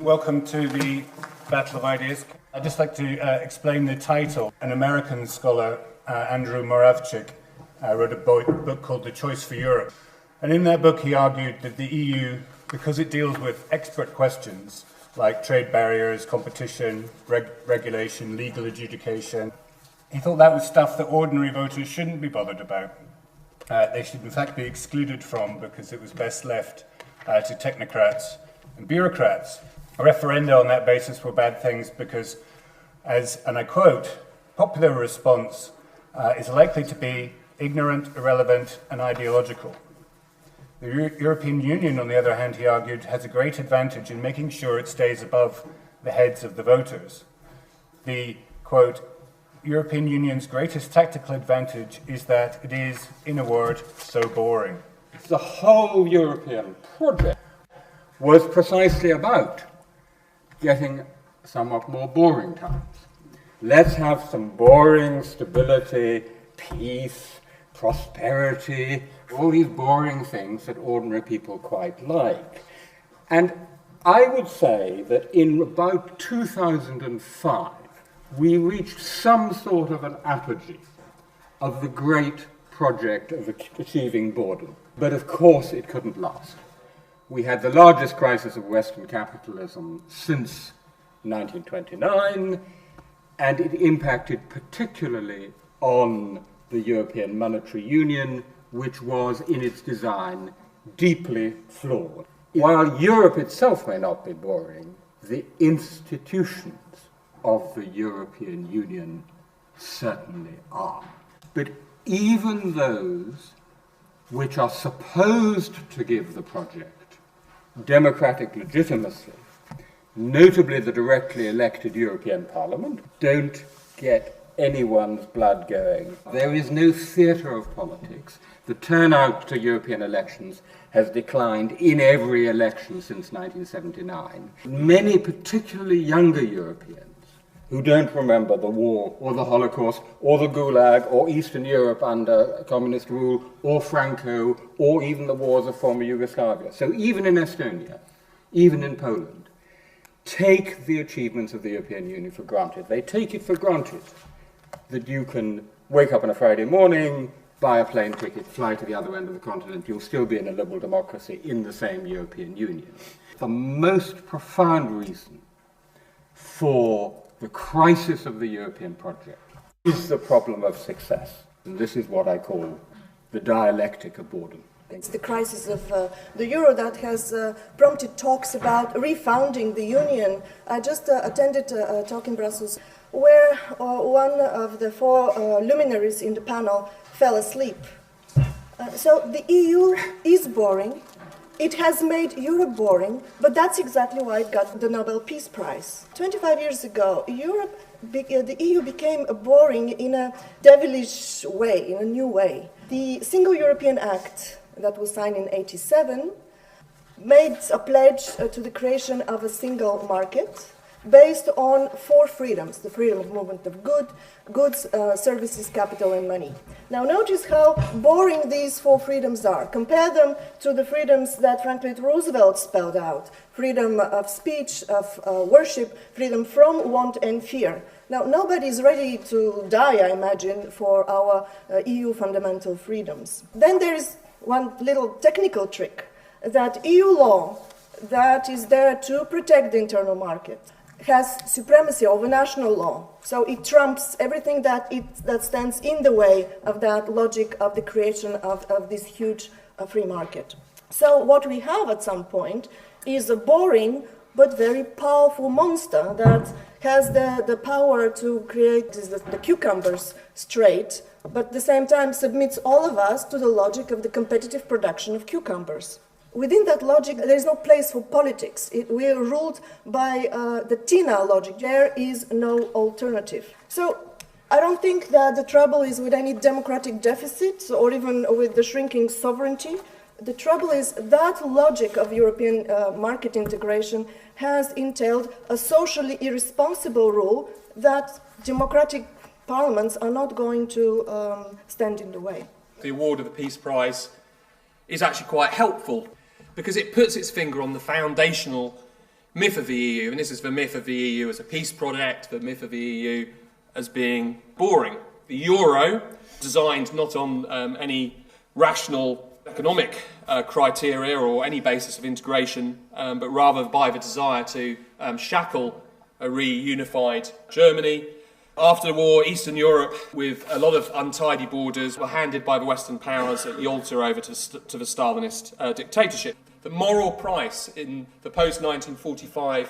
Welcome to the Battle of Ideas. I'd just like to explain the title. An American scholar, Andrew Moravchik, wrote a book called The Choice for Europe. And in that book he argued that the EU, because it deals with expert questions like trade barriers, competition, regulation, legal adjudication, he thought that was stuff that ordinary voters shouldn't be bothered about. They should in fact be excluded from because it was best left to technocrats and bureaucrats. A referenda on that basis were bad things because, and I quote, popular response is likely to be ignorant, irrelevant, and ideological. The European Union, on the other hand, he argued, has a great advantage in making sure it stays above the heads of the voters. The, quote, European Union's greatest tactical advantage is that it is, in a word, so boring. The whole European project was precisely about getting somewhat more boring times. Let's have some boring stability, peace, prosperity, all these boring things that ordinary people quite like. And I would say that in about 2005, we reached some sort of an apogee of the great project of achieving boredom. But of course it couldn't last. We had the largest crisis of Western capitalism since 1929, and it impacted particularly on the European Monetary Union, which was, in its design, deeply flawed. While Europe itself may not be boring, the institutions of the European Union certainly are. But even those which are supposed to give the project democratic legitimacy, notably the directly elected European Parliament, don't get anyone's blood going. There is no theatre of politics. The turnout to European elections has declined in every election since 1979. Many, particularly younger Europeans, who don't remember the war or the Holocaust or the Gulag or Eastern Europe under communist rule or Franco or even the wars of former Yugoslavia. So even in Estonia, even in Poland, take the achievements of the European Union for granted. They take it for granted that you can wake up on a Friday morning, buy a plane ticket, fly to the other end of the continent, you'll still be in a liberal democracy in the same European Union. The most profound reason for the crisis of the European project is the problem of success. And this is what I call the dialectic of boredom. It's the crisis of the euro that has prompted talks about refounding the union. I just attended a talk in Brussels where one of the four luminaries in the panel fell asleep. So the EU is boring. It has made Europe boring, but that's exactly why it got the Nobel Peace Prize. 25 years ago, the EU became boring in a devilish way, in a new way. The Single European Act that was signed in 1987 made a pledge to the creation of a single market based on four freedoms: the freedom of movement of goods, services, capital, and money. Now notice how boring these four freedoms are. Compare them to the freedoms that Franklin Roosevelt spelled out: freedom of speech, of worship, freedom from want and fear. Now nobody is ready to die, I imagine, for our EU fundamental freedoms. Then there is one little technical trick, that EU law that is there to protect the internal market has supremacy over national law. So it trumps everything that stands in the way of that logic of the creation of this huge free market. So what we have at some point is a boring but very powerful monster that has the power to create the cucumbers straight, but at the same time submits all of us to the logic of the competitive production of cucumbers. Within that logic, there is no place for politics. We are ruled by the TINA logic. There is no alternative. So I don't think that the trouble is with any democratic deficit or even with the shrinking sovereignty. The trouble is that logic of European market integration has entailed a socially irresponsible rule that democratic parliaments are not going to stand in the way. The award of the Peace Prize is actually quite helpful because it puts its finger on the foundational myth of the EU, and this is the myth of the EU as a peace project, the myth of the EU as being boring. The euro, designed not on any rational economic criteria or any basis of integration, but rather by the desire to shackle a reunified Germany. After the war, Eastern Europe, with a lot of untidy borders, were handed by the Western powers at the altar over to the Stalinist dictatorship. The moral price in the post-1945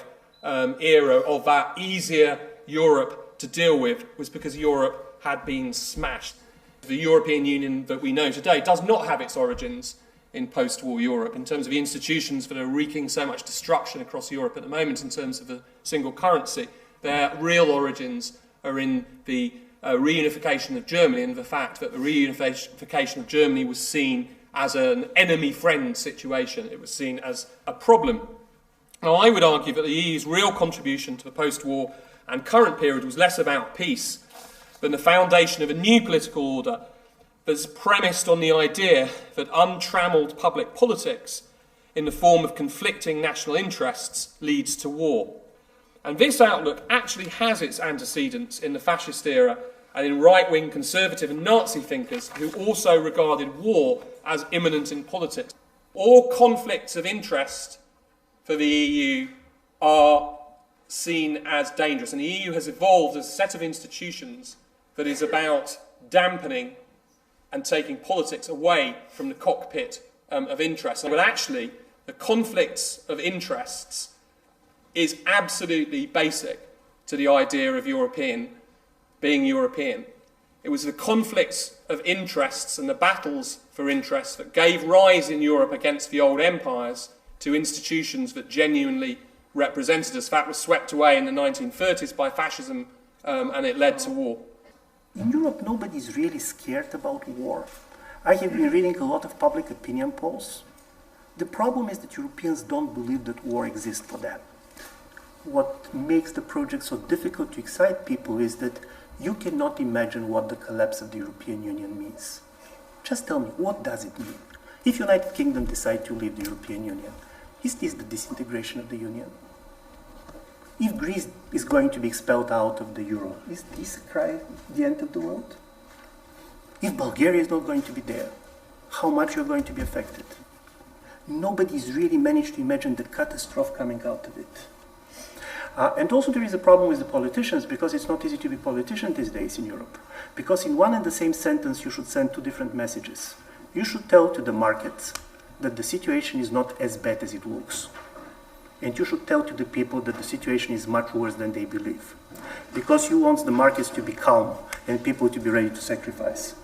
era of that easier Europe to deal with was because Europe had been smashed. The European Union that we know today does not have its origins in post-war Europe in terms of the institutions that are wreaking so much destruction across Europe at the moment in terms of the single currency. Their real origins are in the reunification of Germany and the fact that the reunification of Germany was seen as an enemy-friend situation. It was seen as a problem. Now, I would argue that the EU's real contribution to the post-war and current period was less about peace than the foundation of a new political order that's premised on the idea that untrammelled public politics in the form of conflicting national interests leads to war. And this outlook actually has its antecedents in the fascist era and in right-wing conservative and Nazi thinkers who also regarded war as imminent in politics. All conflicts of interest for the EU are seen as dangerous, and the EU has evolved as a set of institutions that is about dampening and taking politics away from the cockpit of interest. But actually, the conflicts of interests is absolutely basic to the idea of being European. It was the conflicts of interests and the battles for interests that gave rise in Europe against the old empires to institutions that genuinely represented us. That was swept away in the 1930s by fascism, and it led to war. In Europe, nobody's really scared about war. I have been reading a lot of public opinion polls. The problem is that Europeans don't believe that war exists for them. What makes the project so difficult to excite people is that you cannot imagine what the collapse of the European Union means. Just tell me, what does it mean? If United Kingdom decide to leave the European Union, is this the disintegration of the Union? If Greece is going to be expelled out of the euro, is this the end of the world? If Bulgaria is not going to be there, how much you're going to be affected? Nobody's really managed to imagine the catastrophe coming out of it. And also there is a problem with the politicians, because it's not easy to be a politician these days in Europe. Because in one and the same sentence you should send two different messages. You should tell to the markets that the situation is not as bad as it looks. And you should tell to the people that the situation is much worse than they believe. Because you want the markets to be calm and people to be ready to sacrifice.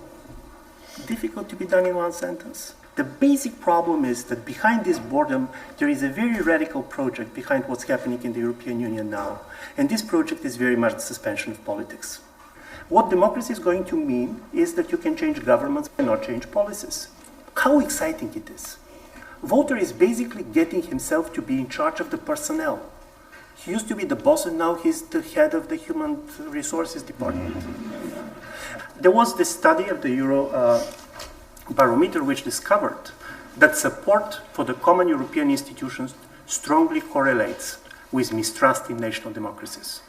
Difficult to be done in one sentence. The basic problem is that behind this boredom, there is a very radical project behind what's happening in the European Union now. And this project is very much the suspension of politics. What democracy is going to mean is that you can change governments and not change policies. How exciting it is. Voter is basically getting himself to be in charge of the personnel. He used to be the boss and now he's the head of the human resources department. There was this study of the Euro barometer which discovered that support for the common European institutions strongly correlates with mistrust in national democracies.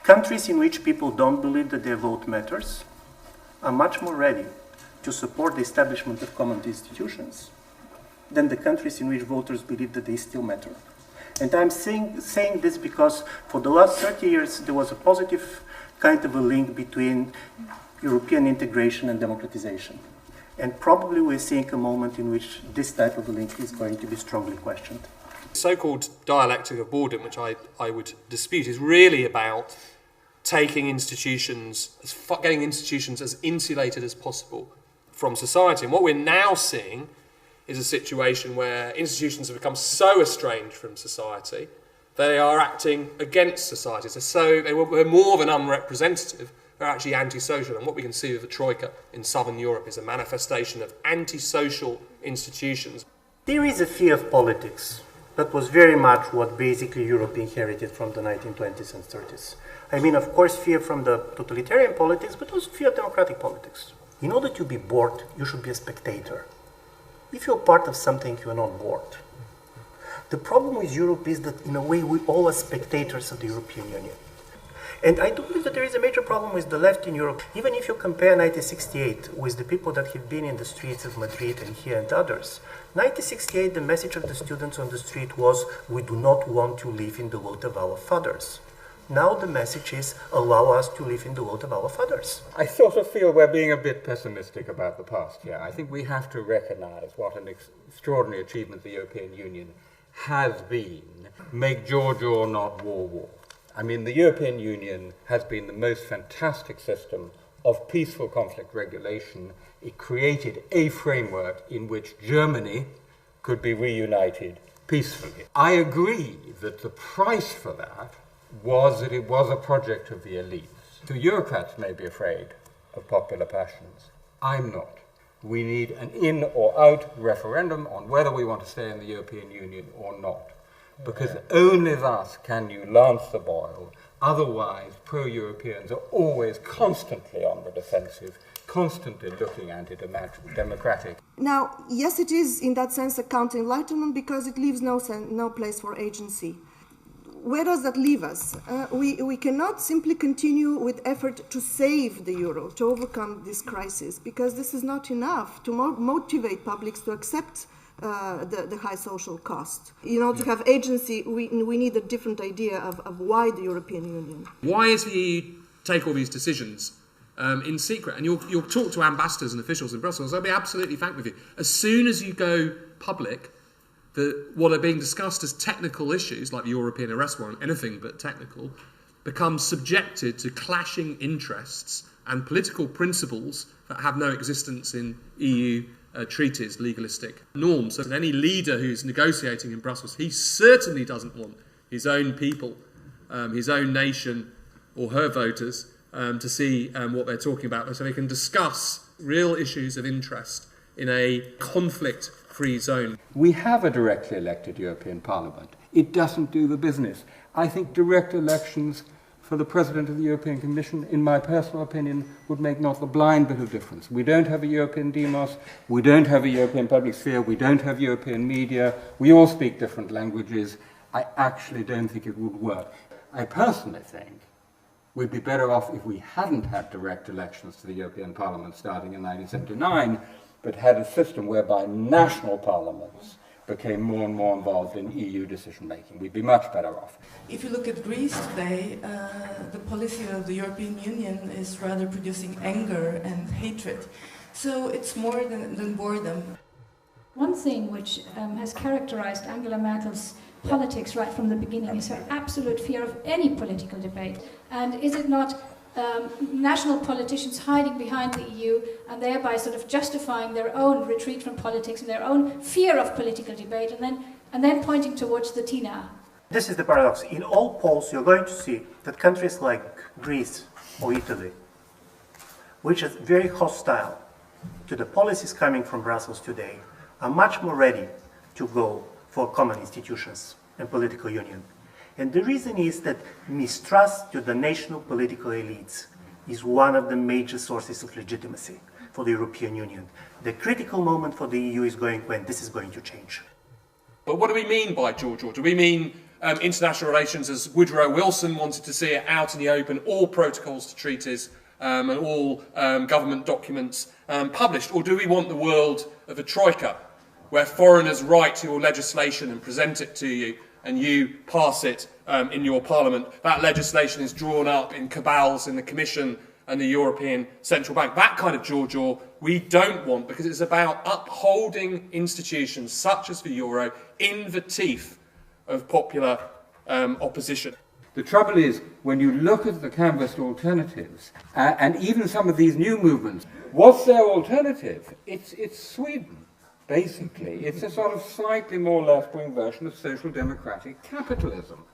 Countries in which people don't believe that their vote matters are much more ready to support the establishment of common institutions than the countries in which voters believe that they still matter. And I'm saying this because for the last 30 years there was a positive kind of a link between European integration and democratization. And probably we're seeing a moment in which this type of a link is going to be strongly questioned. The so-called dialectic of boredom, which I would dispute, is really about taking institutions, getting institutions as insulated as possible from society. And what we're now seeing is a situation where institutions have become so estranged from society, they are acting against society. So they were more than unrepresentative, they're actually antisocial. And what we can see with the Troika in southern Europe is a manifestation of antisocial institutions. There is a fear of politics. That was very much what basically Europe inherited from the 1920s and 30s. I mean, of course, fear from the totalitarian politics, but also fear of democratic politics. In order to be bored, you should be a spectator. If you're part of something, you're not bored. The problem with Europe is that, in a way, we all are spectators of the European Union. And I do believe that there is a major problem with the left in Europe. Even if you compare 1968 with the people that have been in the streets of Madrid and here and others, 1968, the message of the students on the street was, we do not want to live in the world of our fathers. Now the message is, allow us to live in the world of our fathers. I sort of feel we're being a bit pessimistic about the past here. I think we have to recognize what an extraordinary achievement the European Union has been. Make Georgia not war. I mean, the European Union has been the most fantastic system of peaceful conflict regulation. It created a framework in which Germany could be reunited peacefully. I agree that the price for that was that it was a project of the elites. The Eurocrats may be afraid of popular passions. I'm not. We need an in or out referendum on whether we want to stay in the European Union or not. Because only thus can you lance the boil. Otherwise, pro-Europeans are always constantly on the defensive, constantly looking anti-democratic. Now, yes, it is in that sense a counter-enlightenment because it leaves no place for agency. Where does that leave us? We cannot simply continue with effort to save the euro, to overcome this crisis, because this is not enough to motivate publics to accept the high social cost. You know, to have agency, we need a different idea of why the European Union. Why is the EU take all these decisions in secret? And you'll talk to ambassadors and officials in Brussels, they'll be absolutely frank with you. As soon as you go public, what are being discussed as technical issues, like the European arrest warrant, anything but technical, becomes subjected to clashing interests and political principles that have no existence in EU treaties, legalistic norms. So any leader who's negotiating in Brussels, he certainly doesn't want his own people, his own nation or her voters to see what they're talking about, so they can discuss real issues of interest in a conflict-free zone. We have a directly elected European Parliament. It doesn't do the business. I think direct elections for the President of the European Commission, in my personal opinion, would make not the blind bit of difference. We don't have a European demos, we don't have a European public sphere, we don't have European media, we all speak different languages. I actually don't think it would work. I personally think we'd be better off if we hadn't had direct elections to the European Parliament starting in 1979, but had a system whereby national parliaments became more and more involved in EU decision-making. We'd be much better off. If you look at Greece today, the policy of the European Union is rather producing anger and hatred. So it's more than boredom. One thing which has characterized Angela Merkel's politics right from the beginning is her absolute fear of any political debate. And is it not national politicians hiding behind the EU and thereby sort of justifying their own retreat from politics and their own fear of political debate and then pointing towards the TINA? This is the paradox. In all polls, you're going to see that countries like Greece or Italy, which is very hostile to the policies coming from Brussels today, are much more ready to go for common institutions and political union. And the reason is that mistrust to the national political elites is one of the major sources of legitimacy for the European Union. The critical moment for the EU is going when this is going to change. But what do we mean by George? Do we mean international relations as Woodrow Wilson wanted to see it out in the open, all protocols to treaties and all government documents published? Or do we want the world of a troika, where foreigners write your legislation and present it to you, and you pass it in your parliament? That legislation is drawn up in cabals in the Commission and the European Central Bank. That kind of George we don't want, because it's about upholding institutions such as the euro in the teeth of popular opposition. The trouble is, when you look at the canvassed alternatives, and even some of these new movements, what's their alternative? It's Sweden. Basically, it's a sort of slightly more left-wing version of social democratic capitalism.